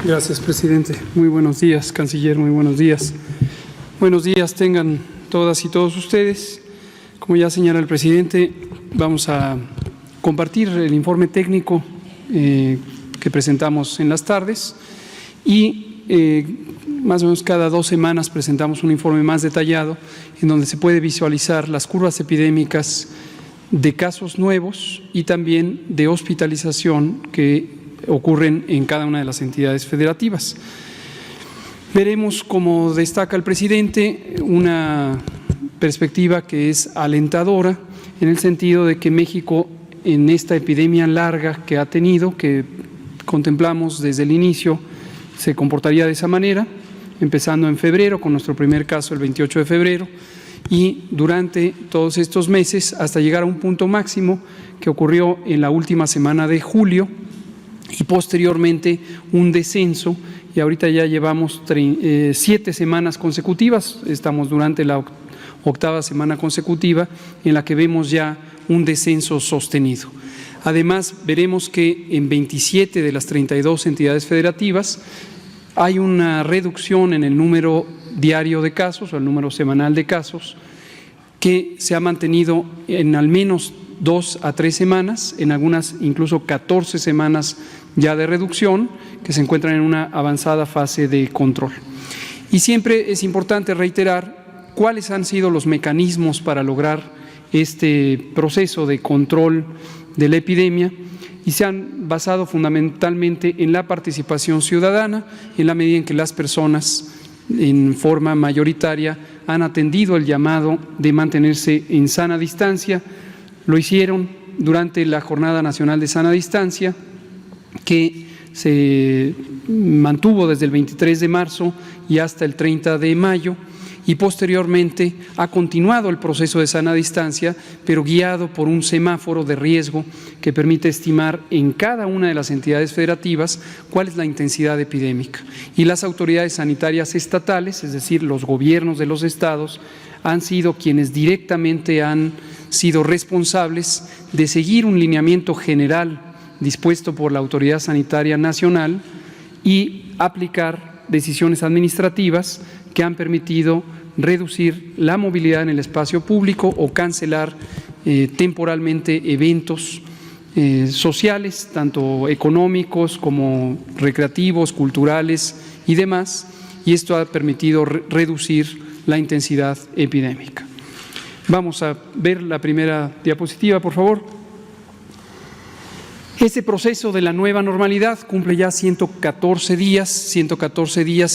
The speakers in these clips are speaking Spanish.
Gracias, presidente. Muy buenos días, canciller, muy buenos días. Buenos días tengan todas y todos ustedes. Como ya señala el presidente, vamos a compartir el informe técnico que presentamos en las tardes y más o menos cada 2 semanas presentamos un informe más detallado en donde se puede visualizar las curvas epidémicas de casos nuevos y también de hospitalización que ocurren en cada una de las entidades federativas. Veremos, como destaca el presidente, una perspectiva que es alentadora en el sentido de que México, en esta epidemia larga que ha tenido, que contemplamos desde el inicio, se comportaría de esa manera, empezando en febrero con nuestro primer caso el 28 de febrero y durante todos estos meses hasta llegar a un punto máximo que ocurrió en la última semana de julio y posteriormente un descenso, y ahorita ya llevamos 7 semanas consecutivas, estamos durante la 8ª semana consecutiva en la que vemos ya un descenso sostenido. Además, veremos que en 27 de las 32 entidades federativas hay una reducción en el número diario de casos o el número semanal de casos que se ha mantenido en al menos 2 a 3 semanas, en algunas incluso 14 semanas ya de reducción, que se encuentran en una avanzada fase de control. Y siempre es importante reiterar cuáles han sido los mecanismos para lograr este proceso de control de la epidemia y se han basado fundamentalmente en la participación ciudadana, en la medida en que las personas en forma mayoritaria han atendido el llamado de mantenerse en sana distancia. Lo hicieron durante la Jornada Nacional de Sana Distancia, que se mantuvo desde el 23 de marzo y hasta el 30 de mayo, y posteriormente ha continuado el proceso de sana distancia, pero guiado por un semáforo de riesgo que permite estimar en cada una de las entidades federativas cuál es la intensidad epidémica. Y las autoridades sanitarias estatales, es decir, los gobiernos de los estados, han sido quienes directamente han sido responsables de seguir un lineamiento general dispuesto por la Autoridad Sanitaria Nacional y aplicar decisiones administrativas que han permitido reducir la movilidad en el espacio público o cancelar temporalmente eventos sociales, tanto económicos como recreativos, culturales y demás, y esto ha permitido reducir la intensidad epidémica. Vamos a ver la primera diapositiva, por favor. Este proceso de la nueva normalidad cumple ya 114 días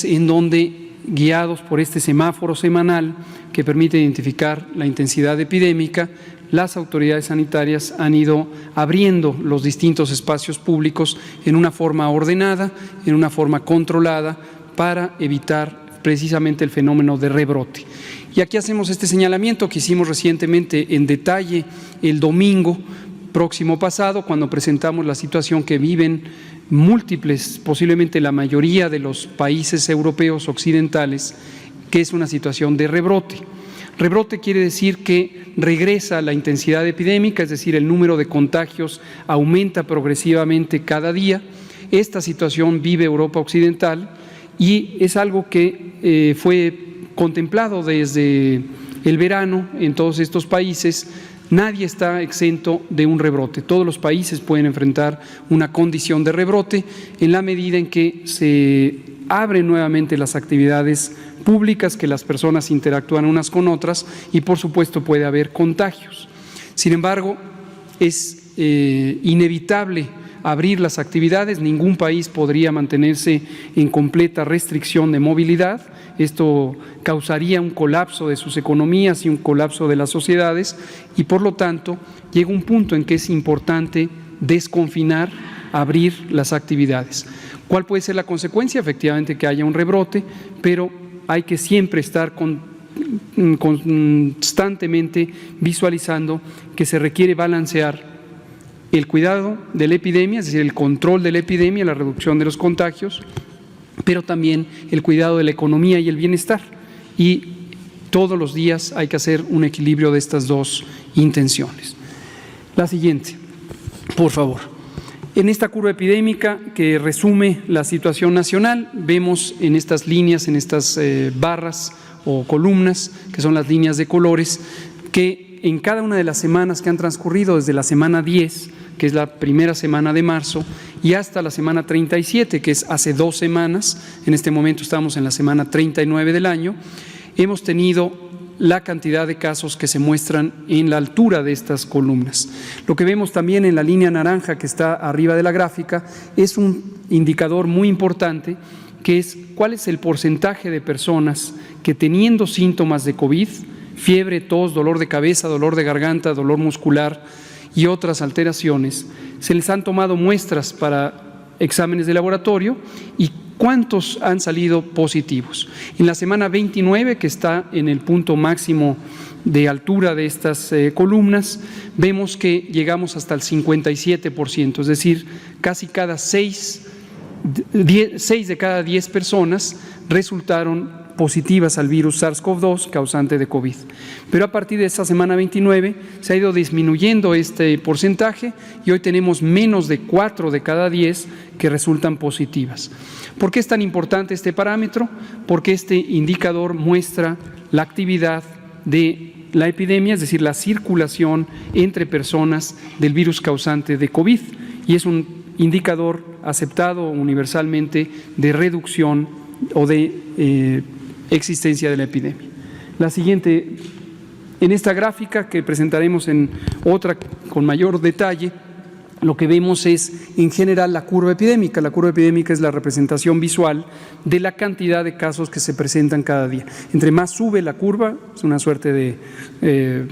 en donde, guiados por este semáforo semanal que permite identificar la intensidad epidémica, las autoridades sanitarias han ido abriendo los distintos espacios públicos en una forma ordenada, en una forma controlada, para evitar precisamente el fenómeno de rebrote. Y aquí hacemos este señalamiento que hicimos recientemente en detalle el domingo próximo pasado, cuando presentamos la situación que viven múltiples, posiblemente la mayoría de los países europeos occidentales, que es una situación de rebrote. Rebrote quiere decir que regresa la intensidad epidémica, es decir, el número de contagios aumenta progresivamente cada día. Esta situación vive Europa Occidental y es algo que fue contemplado desde el verano en todos estos países. Nadie está exento de un rebrote. Todos los países pueden enfrentar una condición de rebrote en la medida en que se abren nuevamente las actividades públicas, que las personas interactúan unas con otras y, por supuesto, puede haber contagios. Sin embargo, es inevitable abrir las actividades. Ningún país podría mantenerse en completa restricción de movilidad. Esto causaría un colapso de sus economías y un colapso de las sociedades y, por lo tanto, llega un punto en que es importante desconfinar, abrir las actividades. ¿Cuál puede ser la consecuencia? Efectivamente, que haya un rebrote, pero hay que siempre estar constantemente visualizando que se requiere balancear el cuidado de la epidemia, es decir, el control de la epidemia, la reducción de los contagios, pero también el cuidado de la economía y el bienestar. Y todos los días hay que hacer un equilibrio de estas dos intenciones. La siguiente, por favor. En esta curva epidémica que resume la situación nacional, vemos en estas líneas, en estas barras o columnas, que son las líneas de colores, que en cada una de las semanas que han transcurrido, desde la semana 10, que es la primera semana de marzo, y hasta la semana 37, que es hace 2 semanas, en este momento estamos en la semana 39 del año, hemos tenido la cantidad de casos que se muestran en la altura de estas columnas. Lo que vemos también en la línea naranja que está arriba de la gráfica es un indicador muy importante, que es cuál es el porcentaje de personas que, teniendo síntomas de COVID, fiebre, tos, dolor de cabeza, dolor de garganta, dolor muscular y otras alteraciones, se les han tomado muestras para exámenes de laboratorio y cuántos han salido positivos. En la semana 29, que está en el punto máximo de altura de estas columnas, vemos que llegamos hasta el 57%, es decir, casi cada 6 de cada 10 personas resultaron positivas al virus SARS-CoV-2 causante de COVID. Pero a partir de esta semana 29 se ha ido disminuyendo este porcentaje y hoy tenemos menos de 4 de cada 10 que resultan positivas. ¿Por qué es tan importante este parámetro? Porque este indicador muestra la actividad de la epidemia, es decir, la circulación entre personas del virus causante de COVID, y es un indicador aceptado universalmente de reducción o de existencia de la epidemia. La siguiente, en esta gráfica que presentaremos en otra con mayor detalle, lo que vemos es en general la curva epidémica. La curva epidémica es la representación visual de la cantidad de casos que se presentan cada día. Entre más sube la curva, es una suerte de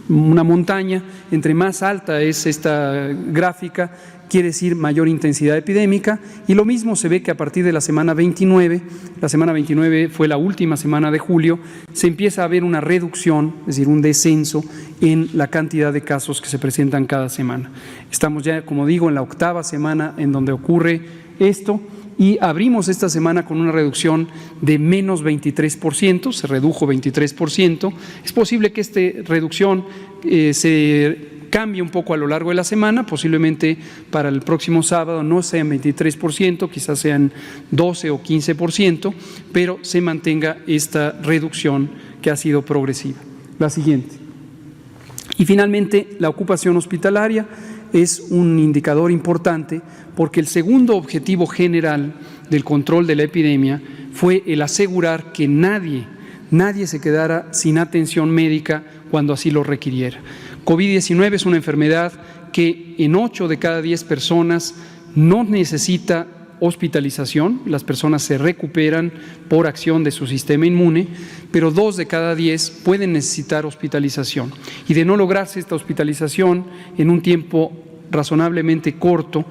una montaña, entre más alta es esta gráfica, quiere decir mayor intensidad epidémica, y lo mismo se ve que a partir de la semana 29 fue la última semana de julio, se empieza a ver una reducción, es decir, un descenso en la cantidad de casos que se presentan cada semana. Estamos ya, como digo, en la 8ª semana en donde ocurre esto, y abrimos esta semana con una reducción de menos 23%, se redujo 23%. Es posible que esta reducción se cambie un poco a lo largo de la semana, posiblemente para el próximo sábado no sean 23%, quizás sean 12 o 15%, pero se mantenga esta reducción que ha sido progresiva. La siguiente. Y finalmente, la ocupación hospitalaria es un indicador importante porque el segundo objetivo general del control de la epidemia fue el asegurar que nadie se quedara sin atención médica cuando así lo requiriera. COVID-19 es una enfermedad que en 8 de cada 10 personas no necesita hospitalización, las personas se recuperan por acción de su sistema inmune, pero 2 de cada 10 pueden necesitar hospitalización. Y de no lograrse esta hospitalización en un tiempo razonablemente corto,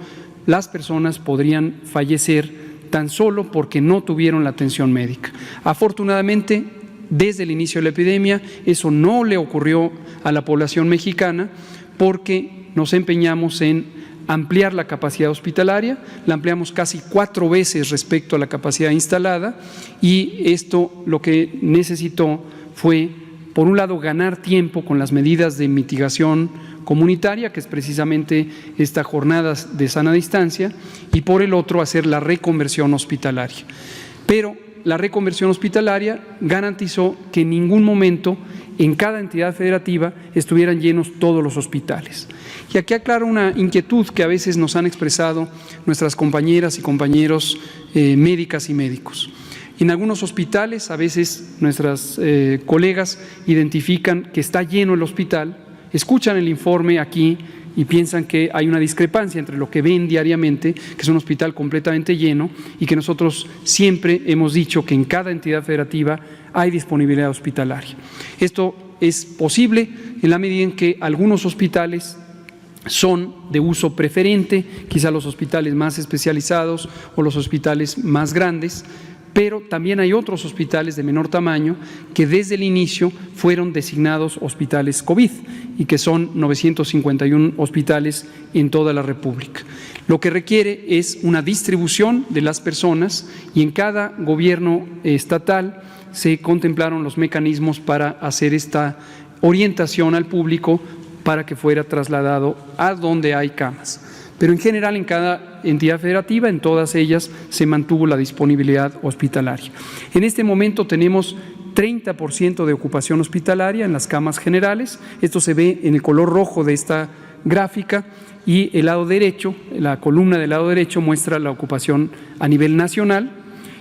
las personas podrían fallecer tan solo porque no tuvieron la atención médica. Afortunadamente, desde el inicio de la epidemia, eso no le ocurrió a la población mexicana porque nos empeñamos en ampliar la capacidad hospitalaria, la ampliamos casi 4 veces respecto a la capacidad instalada, y esto lo que necesitó fue, por un lado, ganar tiempo con las medidas de mitigación comunitaria, que es precisamente esta jornada de sana distancia, y por el otro, hacer la reconversión hospitalaria. Pero la reconversión hospitalaria garantizó que en ningún momento en cada entidad federativa estuvieran llenos todos los hospitales. Y aquí aclaro una inquietud que a veces nos han expresado nuestras compañeras y compañeros médicas y médicos. En algunos hospitales, a veces nuestras colegas identifican que está lleno el hospital, escuchan el informe aquí y piensan que hay una discrepancia entre lo que ven diariamente, que es un hospital completamente lleno, y que nosotros siempre hemos dicho que en cada entidad federativa hay disponibilidad hospitalaria. Esto es posible en la medida en que algunos hospitales son de uso preferente, quizá los hospitales más especializados o los hospitales más grandes, pero también hay otros hospitales de menor tamaño que desde el inicio fueron designados hospitales COVID y que son 951 hospitales en toda la República. Lo que requiere es una distribución de las personas, y en cada gobierno estatal se contemplaron los mecanismos para hacer esta orientación al público para que fuera trasladado a donde hay camas. pero en general en cada entidad federativa, en todas ellas, se mantuvo la disponibilidad hospitalaria. En este momento tenemos 30% de ocupación hospitalaria en las camas generales. Esto se ve en el color rojo de esta gráfica, y el lado derecho, la columna del lado derecho muestra la ocupación a nivel nacional,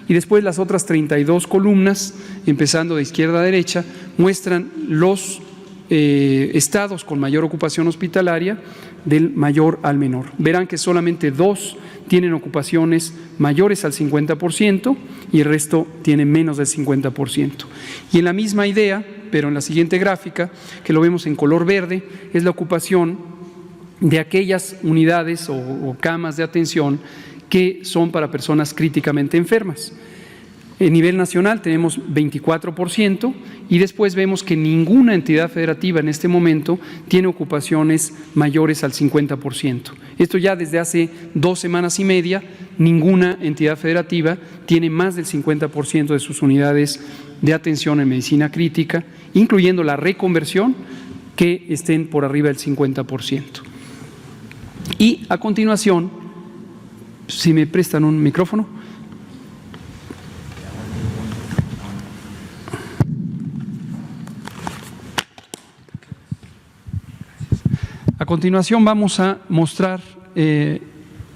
y después las otras 32 columnas, empezando de izquierda a derecha, muestran los estados con mayor ocupación hospitalaria del mayor al menor. Verán que solamente 2 tienen ocupaciones mayores al 50% y el resto tiene menos del 50%. Y en la misma idea, pero en la siguiente gráfica, que lo vemos en color verde, es la ocupación de aquellas unidades o camas de atención que son para personas críticamente enfermas. A nivel nacional tenemos 24% y después vemos que ninguna entidad federativa en este momento tiene ocupaciones mayores al 50%. Esto ya desde hace 2 semanas y media, ninguna entidad federativa tiene más del 50% de sus unidades de atención en medicina crítica, incluyendo la reconversión, que estén por arriba del 50%. Y a continuación, si me prestan un micrófono. A continuación vamos a mostrar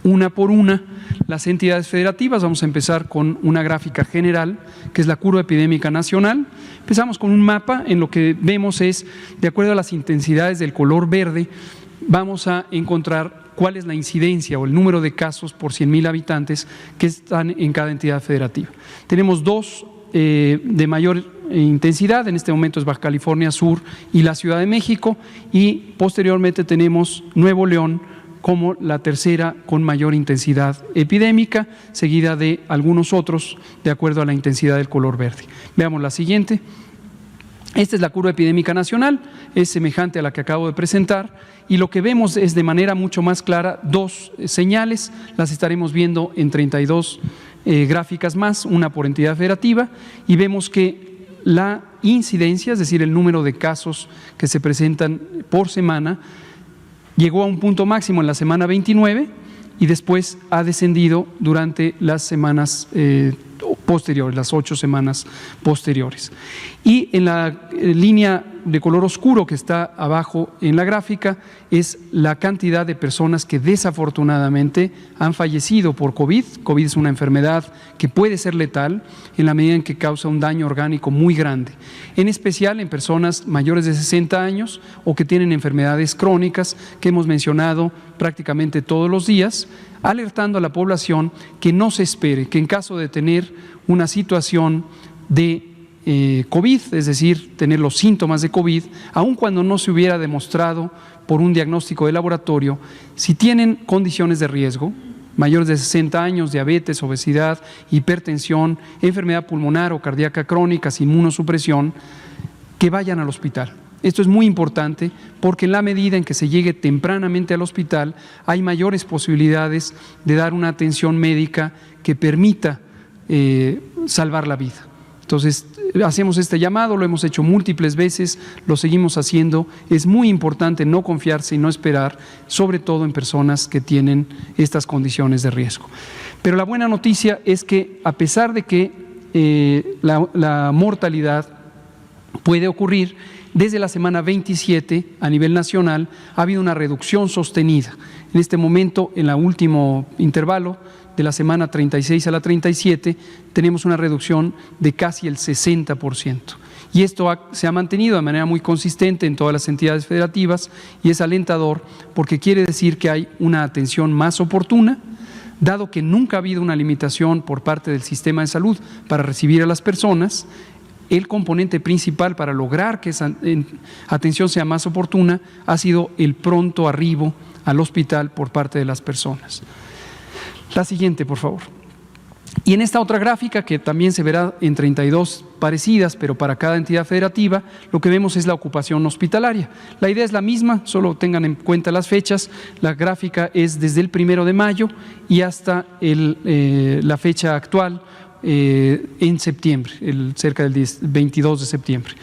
una por una las entidades federativas. Vamos a empezar con una gráfica general, que es la curva epidémica nacional. Empezamos con un mapa. En lo que vemos es, de acuerdo a las intensidades del color verde, vamos a encontrar cuál es la incidencia o el número de casos por 100,000 habitantes que están en cada entidad federativa. Tenemos 2 de mayor intensidad, en este momento es Baja California Sur y la Ciudad de México, y posteriormente tenemos Nuevo León como la tercera con mayor intensidad epidémica, seguida de algunos otros de acuerdo a la intensidad del color verde. Veamos la siguiente. Esta es la curva epidémica nacional, es semejante a la que acabo de presentar, y lo que vemos es de manera mucho más clara 2 señales, las estaremos viendo en 32 gráficas más, una por entidad federativa, y vemos que la incidencia, es decir, el número de casos que se presentan por semana, llegó a un punto máximo en la semana 29 y después ha descendido durante las semanas posteriores, las 8 semanas posteriores. Y en la línea de color oscuro que está abajo en la gráfica es la cantidad de personas que desafortunadamente han fallecido por COVID. COVID es una enfermedad que puede ser letal en la medida en que causa un daño orgánico muy grande, en especial en personas mayores de 60 años o que tienen enfermedades crónicas que hemos mencionado prácticamente todos los días, alertando a la población que no se espere, que en caso de tener una situación de COVID, es decir, tener los síntomas de COVID, aun cuando no se hubiera demostrado por un diagnóstico de laboratorio, si tienen condiciones de riesgo, mayores de 60 años, diabetes, obesidad, hipertensión, enfermedad pulmonar o cardíaca crónica, inmunosupresión, que vayan al hospital. Esto es muy importante porque en la medida en que se llegue tempranamente al hospital hay mayores posibilidades de dar una atención médica que permita salvar la vida. Entonces, hacemos este llamado, lo hemos hecho múltiples veces, lo seguimos haciendo. Es muy importante no confiarse y no esperar, sobre todo en personas que tienen estas condiciones de riesgo. Pero la buena noticia es que a pesar de que la mortalidad puede ocurrir, desde la semana 27 a nivel nacional ha habido una reducción sostenida. En este momento, en el último intervalo, de la semana 36 a la 37, tenemos una reducción de casi el 60%. Y esto se ha mantenido de manera muy consistente en todas las entidades federativas y es alentador porque quiere decir que hay una atención más oportuna, dado que nunca ha habido una limitación por parte del sistema de salud para recibir a las personas. El componente principal para lograr que esa atención sea más oportuna ha sido el pronto arribo al hospital por parte de las personas. La siguiente, por favor. Y en esta otra gráfica, que también se verá en 32 parecidas, pero para cada entidad federativa, lo que vemos es la ocupación hospitalaria. La idea es la misma, solo tengan en cuenta las fechas. La gráfica es desde el 1 de mayo y hasta la fecha actual, en septiembre, cerca del 22 de septiembre.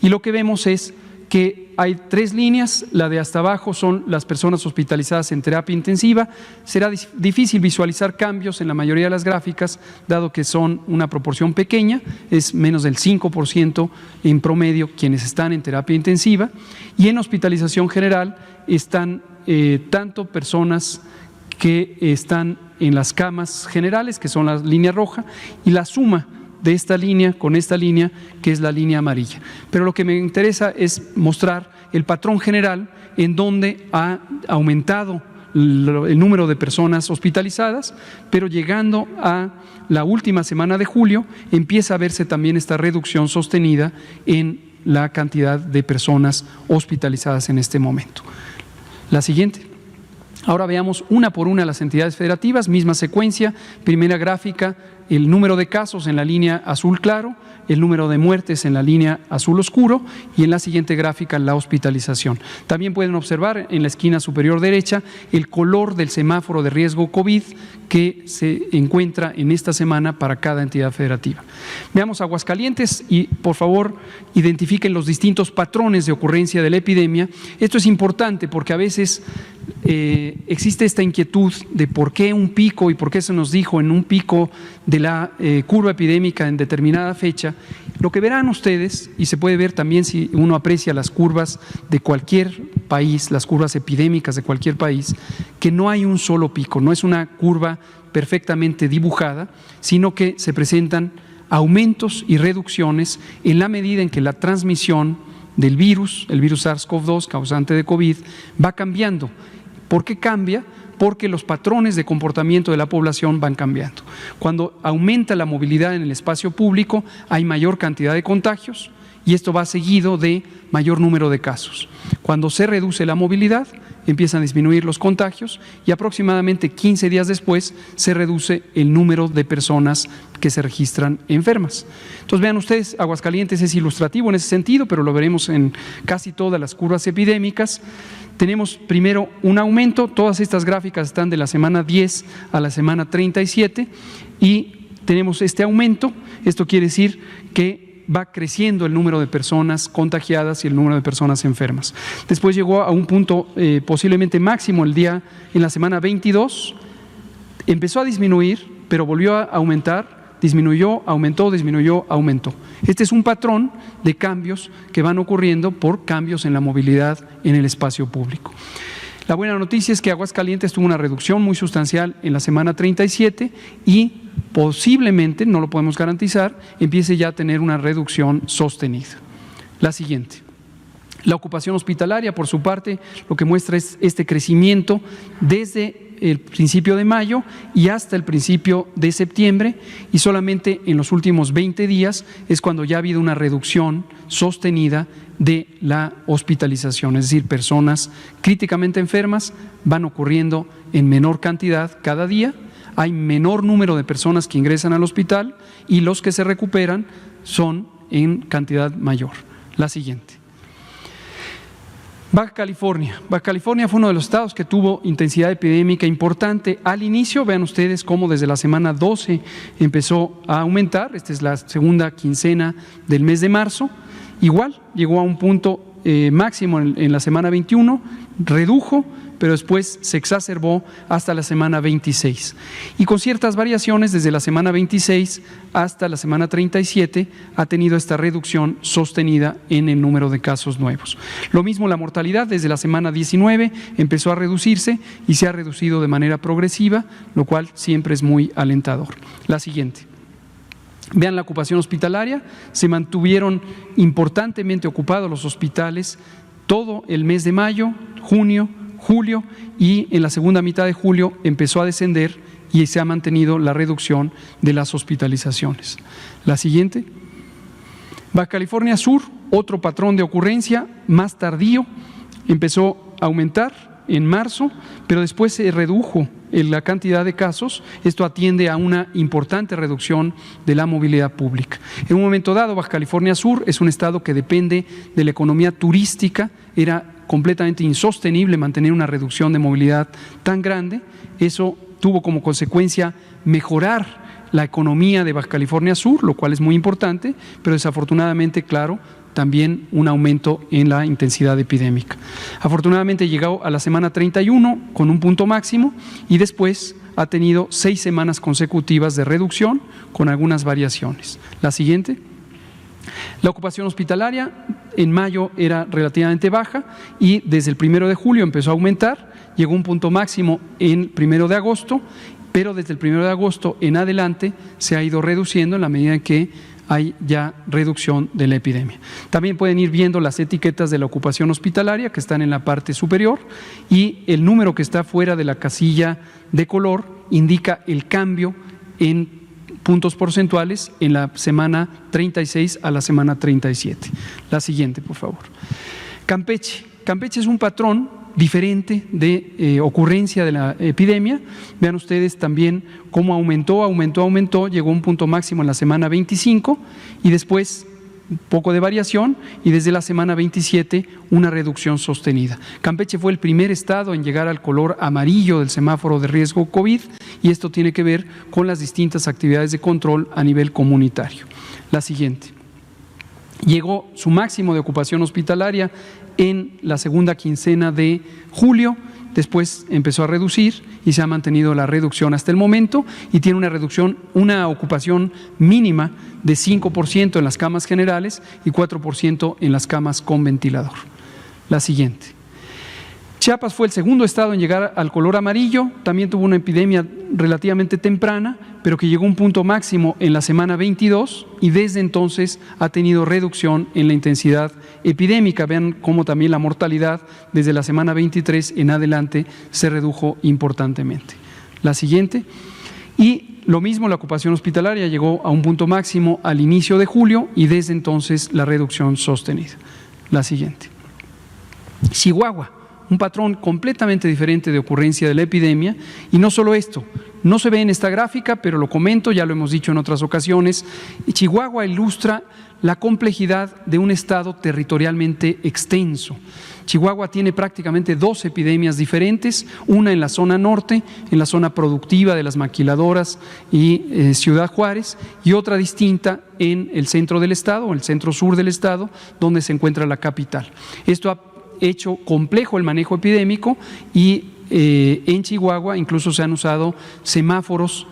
Y lo que vemos es que hay 3 líneas. La de hasta abajo son las personas hospitalizadas en terapia intensiva. Será difícil visualizar cambios en la mayoría de las gráficas, dado que son una proporción pequeña, es menos del 5% en promedio quienes están en terapia intensiva, y en hospitalización general están tanto personas que están en las camas generales, que son la línea roja, y la suma de esta línea con esta línea, que es la línea amarilla. Pero lo que me interesa es mostrar el patrón general en donde ha aumentado el número de personas hospitalizadas, pero llegando a la última semana de julio empieza a verse también esta reducción sostenida en la cantidad de personas hospitalizadas en este momento. La siguiente. Ahora veamos una por una las entidades federativas, misma secuencia. Primera gráfica, el número de casos en la línea azul claro, el número de muertes en la línea azul oscuro, y en la siguiente gráfica la hospitalización. También pueden observar en la esquina superior derecha el color del semáforo de riesgo COVID que se encuentra en esta semana para cada entidad federativa. Veamos Aguascalientes y por favor identifiquen los distintos patrones de ocurrencia de la epidemia. Esto es importante porque a veces existe esta inquietud de por qué un pico y por qué se nos dijo en un pico de la curva epidémica en determinada fecha. Lo que verán ustedes, y se puede ver también si uno aprecia las curvas de cualquier país, las curvas epidémicas de cualquier país, que no hay un solo pico, no es una curva perfectamente dibujada, sino que se presentan aumentos y reducciones en la medida en que la transmisión del virus, el virus SARS-CoV-2 causante de COVID, va cambiando. ¿Por qué cambia? Porque los patrones de comportamiento de la población van cambiando. Cuando aumenta la movilidad en el espacio público, hay mayor cantidad de contagios y esto va seguido de mayor número de casos. Cuando se reduce la movilidad, empiezan a disminuir los contagios y aproximadamente 15 días después se reduce el número de personas que se registran enfermas. Entonces vean ustedes, Aguascalientes es ilustrativo en ese sentido, pero lo veremos en casi todas las curvas epidémicas. Tenemos primero un aumento, todas estas gráficas están de la semana 10 a la semana 37 y tenemos este aumento. Esto quiere decir que va creciendo el número de personas contagiadas y el número de personas enfermas. Después llegó a un punto posiblemente máximo en la semana 22, empezó a disminuir, pero volvió a aumentar, disminuyó, aumentó, disminuyó, aumentó. Este es un patrón de cambios que van ocurriendo por cambios en la movilidad en el espacio público. La buena noticia es que Aguascalientes tuvo una reducción muy sustancial en la semana 37 y posiblemente, no lo podemos garantizar, empiece ya a tener una reducción sostenida. La siguiente. La ocupación hospitalaria, por su parte, lo que muestra es este crecimiento desde el principio de mayo y hasta el principio de septiembre, y solamente en los últimos 20 días es cuando ya ha habido una reducción sostenida de la hospitalización, es decir, personas críticamente enfermas van ocurriendo en menor cantidad cada día, hay menor número de personas que ingresan al hospital y los que se recuperan son en cantidad mayor. La siguiente. Baja California. Baja California fue uno de los estados que tuvo intensidad epidémica importante al inicio. Vean ustedes cómo desde la semana 12 empezó a aumentar. Esta es la segunda quincena del mes de marzo. Igual, llegó a un punto máximo en la semana 21, redujo, pero después se exacerbó hasta la semana 26. Y con ciertas variaciones desde la semana 26 hasta la semana 37 ha tenido esta reducción sostenida en el número de casos nuevos. Lo mismo la mortalidad, desde la semana 19 empezó a reducirse y se ha reducido de manera progresiva, lo cual siempre es muy alentador. La siguiente. Vean la ocupación hospitalaria, se mantuvieron importantemente ocupados los hospitales todo el mes de mayo, junio, julio, y en la segunda mitad de julio empezó a descender y se ha mantenido la reducción de las hospitalizaciones. La siguiente. Baja California Sur, otro patrón de ocurrencia más tardío, empezó a aumentar en marzo, pero después se redujo en la cantidad de casos. Esto atiende a una importante reducción de la movilidad pública. En un momento dado, Baja California Sur es un estado que depende de la economía turística, era completamente insostenible mantener una reducción de movilidad tan grande. Eso tuvo como consecuencia mejorar la economía de Baja California Sur, lo cual es muy importante, pero desafortunadamente, claro, también un aumento en la intensidad epidémica. Afortunadamente llegó a la semana 31 con un punto máximo y después ha tenido 6 semanas consecutivas de reducción con algunas variaciones. La siguiente. La ocupación hospitalaria en mayo era relativamente baja y desde el 1 de julio empezó a aumentar, llegó a un punto máximo en 1 de agosto, pero desde el 1 de agosto en adelante se ha ido reduciendo en la medida en que hay ya reducción de la epidemia. También pueden ir viendo las etiquetas de la ocupación hospitalaria que están en la parte superior y el número que está fuera de la casilla de color indica el cambio en puntos porcentuales en la semana 36 a la semana 37. La siguiente, por favor. Campeche. Campeche es un patrón diferente de ocurrencia de la epidemia. Vean ustedes también cómo aumentó, llegó a un punto máximo en la semana 25 y después un poco de variación y desde la semana 27 una reducción sostenida. Campeche fue el primer estado en llegar al color amarillo del semáforo de riesgo COVID y esto tiene que ver con las distintas actividades de control a nivel comunitario. La siguiente. Llegó su máximo de ocupación hospitalaria en la segunda quincena de julio, después empezó a reducir y se ha mantenido la reducción hasta el momento y tiene una ocupación mínima de 5% en las camas generales y 4% en las camas con ventilador. La siguiente. Chiapas fue el segundo estado en llegar al color amarillo, también tuvo una epidemia relativamente temprana, pero que llegó a un punto máximo en la semana 22 y desde entonces ha tenido reducción en la intensidad epidémica. Vean cómo también la mortalidad desde la semana 23 en adelante se redujo importantemente. La siguiente. Y lo mismo, la ocupación hospitalaria llegó a un punto máximo al inicio de julio y desde entonces la reducción sostenida. La siguiente. Chihuahua. Un patrón completamente diferente de ocurrencia de la epidemia y no solo esto, no se ve en esta gráfica, pero lo comento, ya lo hemos dicho en otras ocasiones, Chihuahua ilustra la complejidad de un estado territorialmente extenso. Chihuahua tiene prácticamente 2 epidemias diferentes, una en la zona norte, en la zona productiva de las maquiladoras y Ciudad Juárez, y otra distinta en el centro del estado, el centro sur del estado, donde se encuentra la capital. Esto ha hecho complejo el manejo epidémico y en Chihuahua incluso se han usado semáforos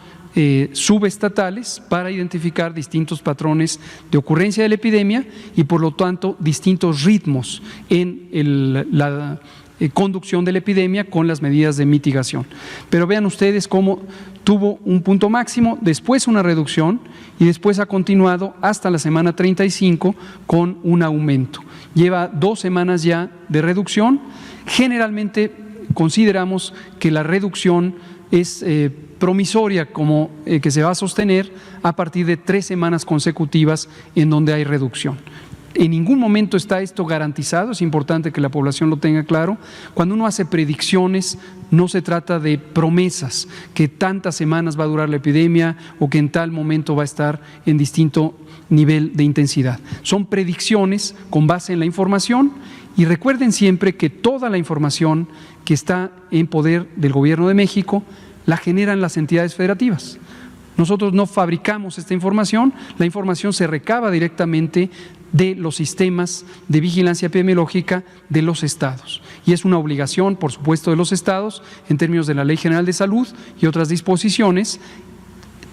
subestatales para identificar distintos patrones de ocurrencia de la epidemia y por lo tanto distintos ritmos en la conducción de la epidemia con las medidas de mitigación. Pero vean ustedes cómo tuvo un punto máximo, después una reducción y después ha continuado hasta la semana 35 con un aumento. Lleva 2 semanas ya de reducción. Generalmente consideramos que la reducción es promisoria, como que se va a sostener a partir de 3 semanas consecutivas en donde hay reducción. En ningún momento está esto garantizado, es importante que la población lo tenga claro. Cuando uno hace predicciones, no se trata de promesas, que tantas semanas va a durar la epidemia o que en tal momento va a estar en distinto nivel de intensidad. Son predicciones con base en la información y recuerden siempre que toda la información que está en poder del Gobierno de México la generan las entidades federativas. Nosotros no fabricamos esta información, la información se recaba directamente de los sistemas de vigilancia epidemiológica de los estados. Y es una obligación, por supuesto, de los estados, en términos de la Ley General de Salud y otras disposiciones,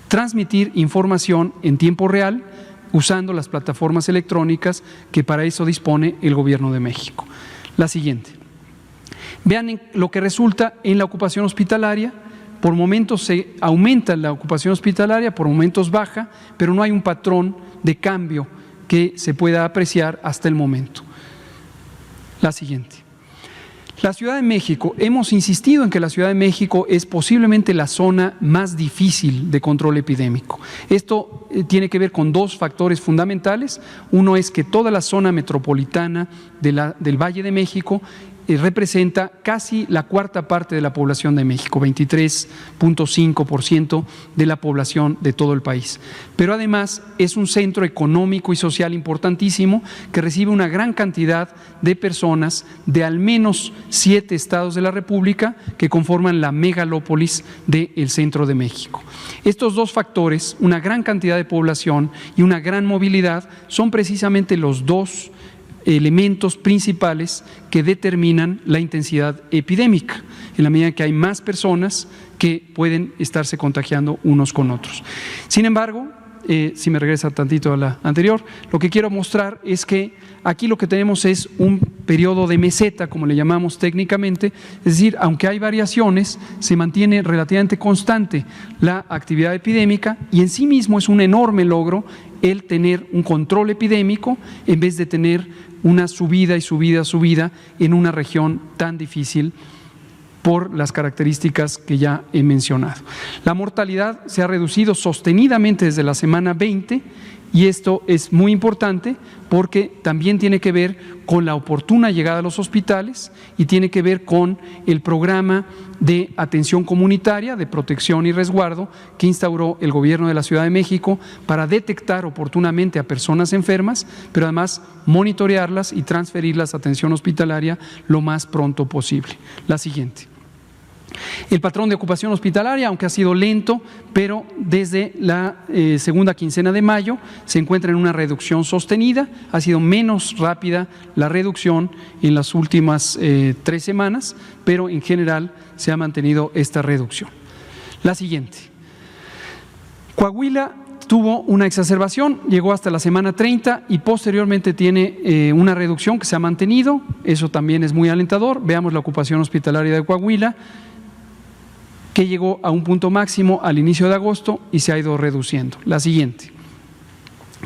transmitir información en tiempo real usando las plataformas electrónicas que para eso dispone el Gobierno de México. La siguiente. Vean lo que resulta en la ocupación hospitalaria. Por momentos se aumenta la ocupación hospitalaria, por momentos baja, pero no hay un patrón de cambio que se pueda apreciar hasta el momento. La siguiente. La Ciudad de México, hemos insistido en que la Ciudad de México es posiblemente la zona más difícil de control epidémico. Esto tiene que ver con 2 factores fundamentales. Uno es que toda la zona metropolitana del Valle de México representa casi la cuarta parte de la población de México, 23.5% de la población de todo el país. Pero además es un centro económico y social importantísimo que recibe una gran cantidad de personas de al menos 7 estados de la República que conforman la megalópolis del centro de México. Estos dos factores, una gran cantidad de población y una gran movilidad, son precisamente los dos elementos principales que determinan la intensidad epidémica, en la medida que hay más personas que pueden estarse contagiando unos con otros. Sin embargo, si me regresa tantito a la anterior, lo que quiero mostrar es que aquí lo que tenemos es un periodo de meseta, como le llamamos técnicamente, es decir, aunque hay variaciones, se mantiene relativamente constante la actividad epidémica y en sí mismo es un enorme logro el tener un control epidémico en vez de tener una subida en una región tan difícil por las características que ya he mencionado. La mortalidad se ha reducido sostenidamente desde la semana 20 y esto es muy importante porque también tiene que ver con la oportuna llegada a los hospitales y tiene que ver con el programa de atención comunitaria, de protección y resguardo que instauró el Gobierno de la Ciudad de México para detectar oportunamente a personas enfermas, pero además monitorearlas y transferirlas a atención hospitalaria lo más pronto posible. La siguiente. El patrón de ocupación hospitalaria, aunque ha sido lento, pero desde la segunda quincena de mayo se encuentra en una reducción sostenida. Ha sido menos rápida la reducción en las últimas 3 semanas, pero en general se ha mantenido esta reducción. La siguiente. Coahuila tuvo una exacerbación, llegó hasta la semana 30 y posteriormente tiene una reducción que se ha mantenido. Eso también es muy alentador. Veamos la ocupación hospitalaria de Coahuila, que llegó a un punto máximo al inicio de agosto y se ha ido reduciendo. La siguiente.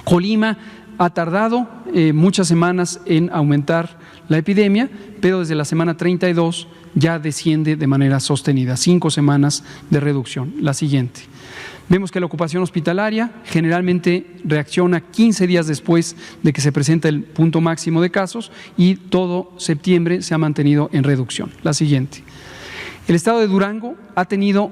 Colima ha tardado muchas semanas en aumentar la epidemia, pero desde la semana 32 ya desciende de manera sostenida, 5 semanas de reducción. La siguiente. Vemos que la ocupación hospitalaria generalmente reacciona 15 días después de que se presenta el punto máximo de casos y todo septiembre se ha mantenido en reducción. La siguiente. El estado de Durango ha tenido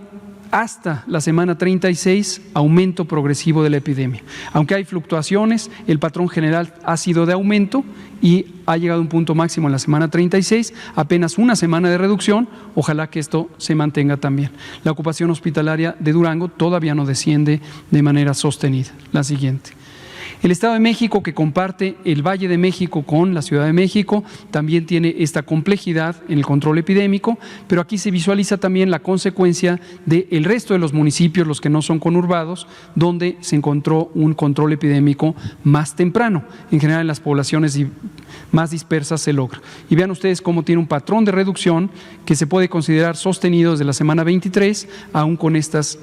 hasta la semana 36 aumento progresivo de la epidemia. Aunque hay fluctuaciones, el patrón general ha sido de aumento y ha llegado a un punto máximo en la semana 36, apenas una semana de reducción, ojalá que esto se mantenga también. La ocupación hospitalaria de Durango todavía no desciende de manera sostenida. La siguiente. El Estado de México, que comparte el Valle de México con la Ciudad de México, también tiene esta complejidad en el control epidémico, pero aquí se visualiza también la consecuencia del resto de los municipios, los que no son conurbados, donde se encontró un control epidémico más temprano. En general, en las poblaciones más dispersas se logra. Y vean ustedes cómo tiene un patrón de reducción que se puede considerar sostenido desde la semana 23, aún con estas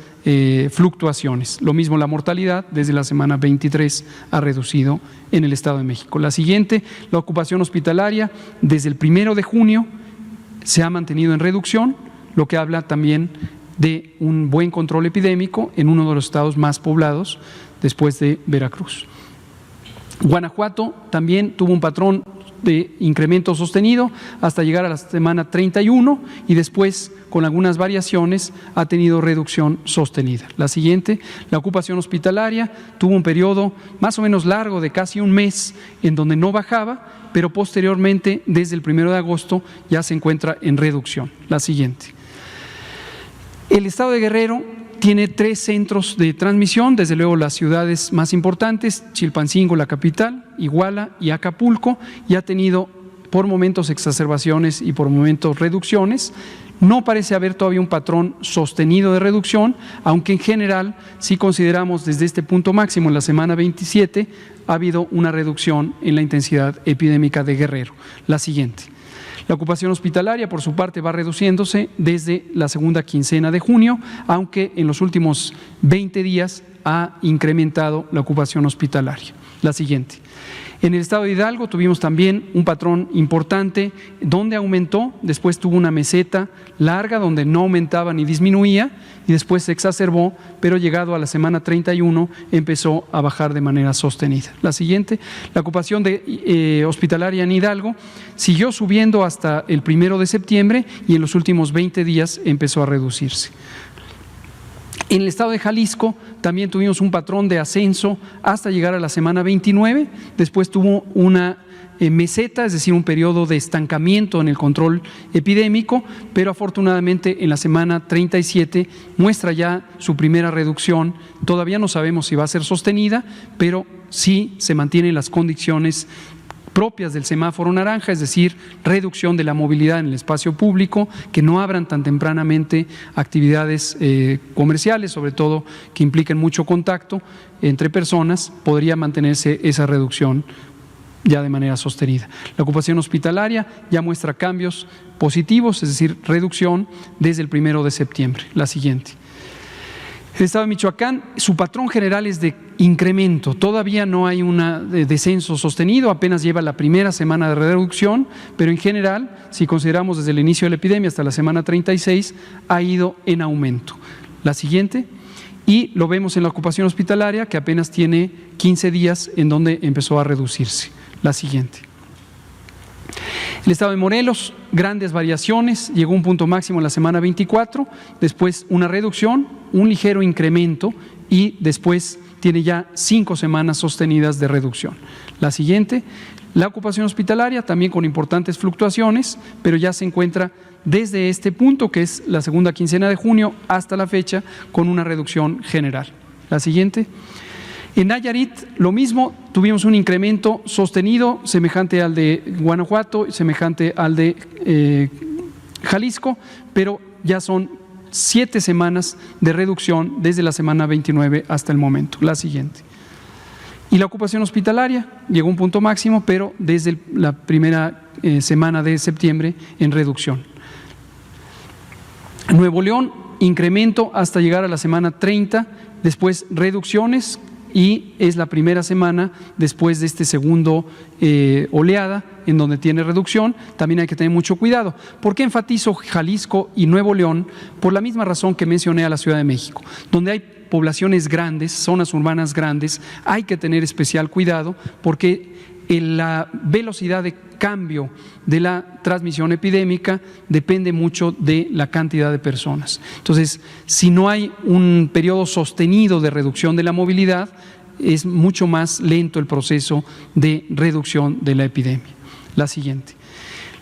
fluctuaciones. Lo mismo la mortalidad, desde la semana 23 ha reducido en el Estado de México. La siguiente, la ocupación hospitalaria, desde el 1 de junio se ha mantenido en reducción, lo que habla también de un buen control epidémico en uno de los estados más poblados después de Veracruz. Guanajuato también tuvo un patrón de incremento sostenido hasta llegar a la semana 31 y después, con algunas variaciones, ha tenido reducción sostenida. La siguiente, la ocupación hospitalaria, tuvo un periodo más o menos largo de casi un mes en donde no bajaba, pero posteriormente, desde el 1 de agosto, ya se encuentra en reducción. La siguiente. El estado de Guerrero tiene 3 centros de transmisión, desde luego las ciudades más importantes, Chilpancingo, la capital, Iguala y Acapulco, y ha tenido por momentos exacerbaciones y por momentos reducciones. No parece haber todavía un patrón sostenido de reducción, aunque en general, si consideramos desde este punto máximo en la semana 27, ha habido una reducción en la intensidad epidémica de Guerrero. La siguiente. La ocupación hospitalaria, por su parte, va reduciéndose desde la segunda quincena de junio, aunque en los últimos 20 días ha incrementado la ocupación hospitalaria. La siguiente. En el estado de Hidalgo tuvimos también un patrón importante donde aumentó, después tuvo una meseta larga donde no aumentaba ni disminuía y después se exacerbó, pero llegado a la semana 31 empezó a bajar de manera sostenida. La siguiente, la ocupación hospitalaria en Hidalgo siguió subiendo hasta el 1 de septiembre y en los últimos 20 días empezó a reducirse. En el estado de Jalisco también tuvimos un patrón de ascenso hasta llegar a la semana 29, después tuvo una meseta, es decir, un periodo de estancamiento en el control epidémico, pero afortunadamente en la semana 37 muestra ya su primera reducción. Todavía no sabemos si va a ser sostenida, pero sí se mantienen las condiciones propias del semáforo naranja, es decir, reducción de la movilidad en el espacio público, que no abran tan tempranamente actividades comerciales, sobre todo que impliquen mucho contacto entre personas, podría mantenerse esa reducción ya de manera sostenida. La ocupación hospitalaria ya muestra cambios positivos, es decir, reducción desde el 1 de septiembre. La siguiente. El estado de Michoacán, su patrón general es de incremento, todavía no hay un descenso sostenido, apenas lleva la primera semana de reducción, pero en general, si consideramos desde el inicio de la epidemia hasta la semana 36, ha ido en aumento. La siguiente, y lo vemos en la ocupación hospitalaria, que apenas tiene 15 días en donde empezó a reducirse. La siguiente. El estado de Morelos, grandes variaciones, llegó a un punto máximo en la semana 24, después una reducción, un ligero incremento y después tiene ya 5 semanas sostenidas de reducción. La siguiente, la ocupación hospitalaria también con importantes fluctuaciones, pero ya se encuentra desde este punto, que es la segunda quincena de junio, hasta la fecha, con una reducción general. La siguiente. En Nayarit, lo mismo, tuvimos un incremento sostenido, semejante al de Guanajuato, semejante al de Jalisco, pero ya son 7 semanas de reducción desde la semana 29 hasta el momento. La siguiente. Y la ocupación hospitalaria llegó a un punto máximo, pero desde la primera semana de septiembre en reducción. Nuevo León, incremento hasta llegar a la semana 30, después reducciones, y es la primera semana después de este segundo oleada en donde tiene reducción. También hay que tener mucho cuidado. ¿Por qué enfatizo Jalisco y Nuevo León? Por la misma razón que mencioné a la Ciudad de México, donde hay poblaciones grandes, zonas urbanas grandes, hay que tener especial cuidado porque la velocidad de cambio de la transmisión epidémica depende mucho de la cantidad de personas. Entonces, si no hay un periodo sostenido de reducción de la movilidad, es mucho más lento el proceso de reducción de la epidemia. La siguiente.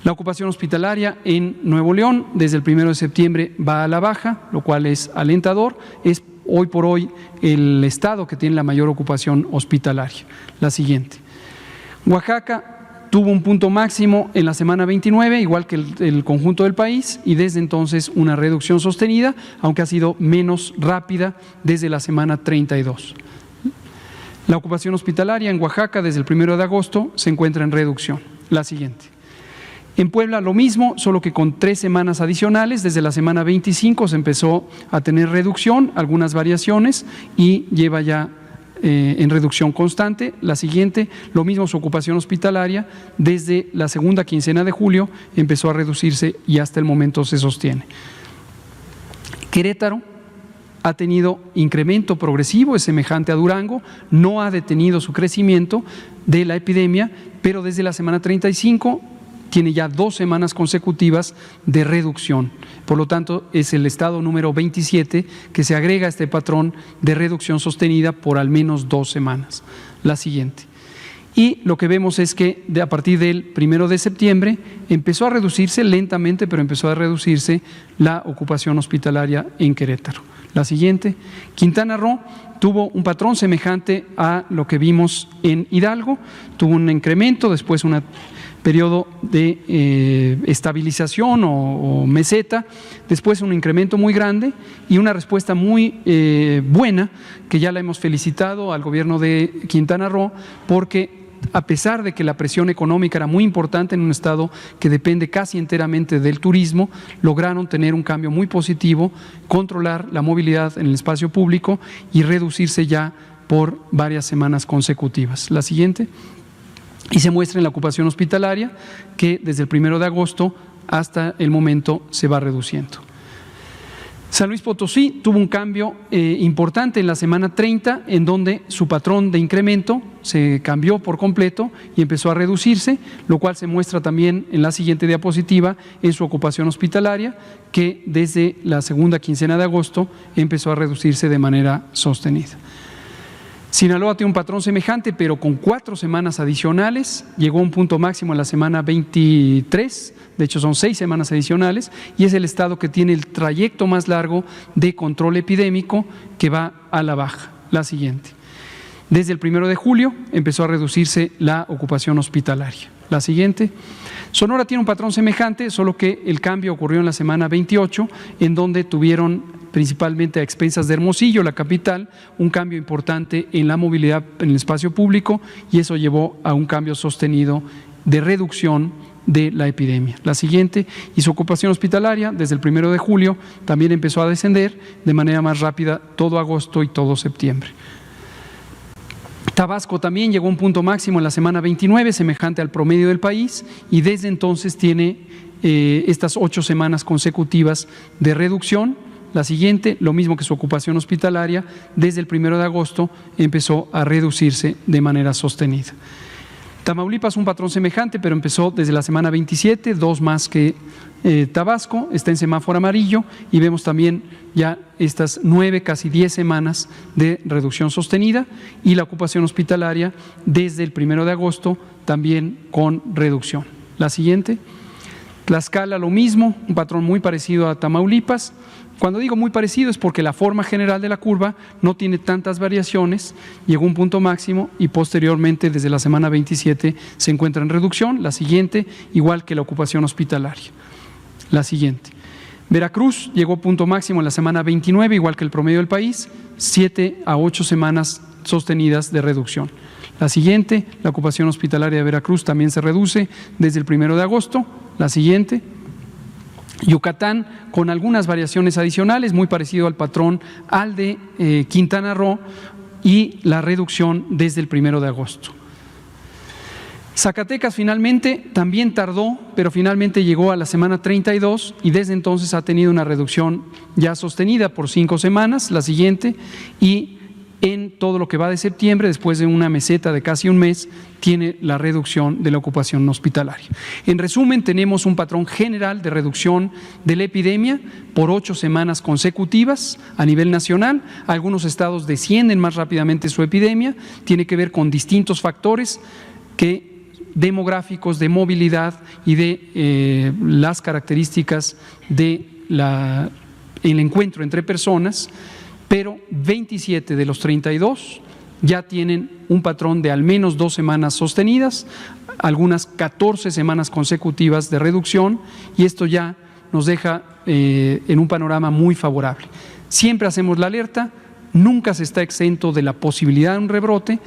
La ocupación hospitalaria en Nuevo León desde el 1 de septiembre va a la baja, lo cual es alentador. Es hoy por hoy el estado que tiene la mayor ocupación hospitalaria. La siguiente. Oaxaca tuvo un punto máximo en la semana 29, igual que el conjunto del país, y desde entonces una reducción sostenida, aunque ha sido menos rápida desde la semana 32. La ocupación hospitalaria en Oaxaca desde el 1 de agosto se encuentra en reducción. La siguiente. En Puebla lo mismo, solo que con 3 semanas adicionales, desde la semana 25 se empezó a tener reducción, algunas variaciones, y lleva ya en reducción constante. La siguiente, lo mismo su ocupación hospitalaria, desde la segunda quincena de julio empezó a reducirse y hasta el momento se sostiene. Querétaro ha tenido incremento progresivo, es semejante a Durango, no ha detenido su crecimiento de la epidemia, pero desde la semana 35 tiene ya 2 semanas consecutivas de reducción. Por lo tanto, es el estado número 27 que se agrega a este patrón de reducción sostenida por al menos 2 semanas. La siguiente. Y lo que vemos es que a partir del 1 de septiembre empezó a reducirse lentamente, pero empezó a reducirse la ocupación hospitalaria en Querétaro. La siguiente. Quintana Roo tuvo un patrón semejante a lo que vimos en Hidalgo, tuvo un incremento, después un periodo de estabilización o meseta, después un incremento muy grande y una respuesta muy buena, que ya la hemos felicitado al gobierno de Quintana Roo, porque a pesar de que la presión económica era muy importante en un estado que depende casi enteramente del turismo, lograron tener un cambio muy positivo, controlar la movilidad en el espacio público y reducirse ya por varias semanas consecutivas. La siguiente. Y se muestra en la ocupación hospitalaria que desde el 1 de agosto hasta el momento se va reduciendo. San Luis Potosí tuvo un cambio importante en la semana 30, en donde su patrón de incremento se cambió por completo y empezó a reducirse, lo cual se muestra también en la siguiente diapositiva en su ocupación hospitalaria, que desde la segunda quincena de agosto empezó a reducirse de manera sostenida. Sinaloa tiene un patrón semejante, pero con 4 semanas adicionales, llegó a un punto máximo en la semana 23, de hecho son 6 semanas adicionales, y es el estado que tiene el trayecto más largo de control epidémico que va a la baja. La siguiente. Desde el 1 de julio empezó a reducirse la ocupación hospitalaria. La siguiente. Sonora tiene un patrón semejante, solo que el cambio ocurrió en la semana 28, en donde tuvieron principalmente a expensas de Hermosillo, la capital, un cambio importante en la movilidad en el espacio público, y eso llevó a un cambio sostenido de reducción de la epidemia. La siguiente. Y su ocupación hospitalaria desde el 1 de julio también empezó a descender de manera más rápida todo agosto y todo septiembre. Tabasco también llegó a un punto máximo en la semana 29, semejante al promedio del país, y desde entonces tiene estas 8 semanas consecutivas de reducción. La siguiente, lo mismo que su ocupación hospitalaria, desde el 1 de agosto empezó a reducirse de manera sostenida. Tamaulipas un patrón semejante, pero empezó desde la semana 27, 2 más que Tabasco, está en semáforo amarillo, y vemos también ya estas 9, casi 10 semanas de reducción sostenida, y la ocupación hospitalaria desde el 1 de agosto también con reducción. La siguiente. Tlaxcala lo mismo, un patrón muy parecido a Tamaulipas. Cuando digo muy parecido es porque la forma general de la curva no tiene tantas variaciones, llegó a un punto máximo y posteriormente desde la semana 27 se encuentra en reducción. La siguiente, igual que la ocupación hospitalaria. La siguiente. Veracruz llegó a punto máximo en la semana 29, igual que el promedio del país, 7 a 8 semanas sostenidas de reducción. La siguiente, la ocupación hospitalaria de Veracruz también se reduce desde el 1 de agosto. La siguiente. Yucatán con algunas variaciones adicionales, muy parecido al patrón al de Quintana Roo, y la reducción desde el 1 de agosto. Zacatecas finalmente también tardó, pero finalmente llegó a la semana 32 y desde entonces ha tenido una reducción ya sostenida por 5 semanas, la siguiente, y en todo lo que va de septiembre, después de una meseta de casi un mes, tiene la reducción de la ocupación hospitalaria. En resumen, tenemos un patrón general de reducción de la epidemia por 8 semanas consecutivas a nivel nacional. Algunos estados descienden más rápidamente su epidemia, tiene que ver con distintos factores demográficos, de movilidad y de las características de el encuentro entre personas, pero 27 de los 32 ya tienen un patrón de al menos 2 semanas sostenidas, algunas 14 semanas consecutivas de reducción, y esto ya nos deja en un panorama muy favorable. Siempre hacemos la alerta, nunca se está exento de la posibilidad de un rebrote,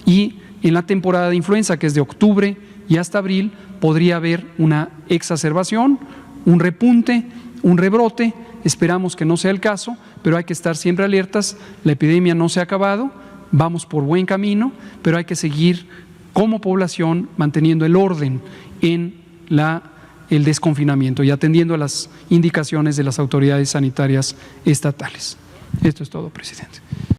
y en la temporada de influenza, que es de octubre y hasta abril, podría haber una exacerbación, un repunte, un rebrote. Esperamos que no sea el caso, pero hay que estar siempre alertas. La epidemia no se ha acabado, vamos por buen camino, pero hay que seguir como población manteniendo el orden en el desconfinamiento y atendiendo a las indicaciones de las autoridades sanitarias estatales. Esto es todo, presidente.